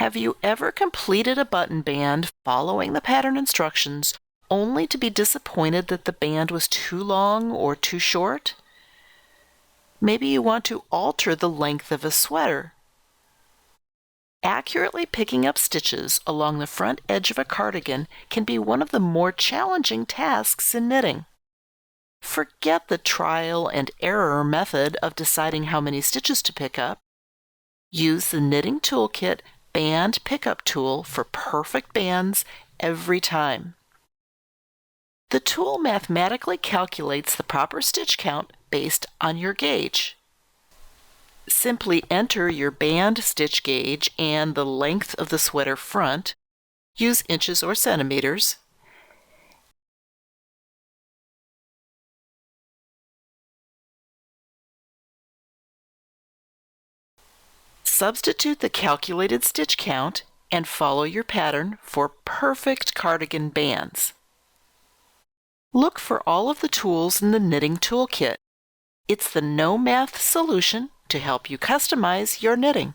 Have you ever completed a button band following the pattern instructions only to be disappointed that the band was too long or too short? Maybe you want to alter the length of a sweater. Accurately picking up stitches along the front edge of a cardigan can be one of the more challenging tasks in knitting. Forget the trial and error method of deciding how many stitches to pick up. Use the Knitting Toolkit Band Pickup Tool for perfect bands every time. The tool mathematically calculates the proper stitch count based on your gauge. Simply enter your band stitch gauge and the length of the sweater front. Use inches or centimeters. Substitute the calculated stitch count and follow your pattern for perfect cardigan bands. Look for all of the tools in the Knitting Toolkit. It's the no-math solution to help you customize your knitting.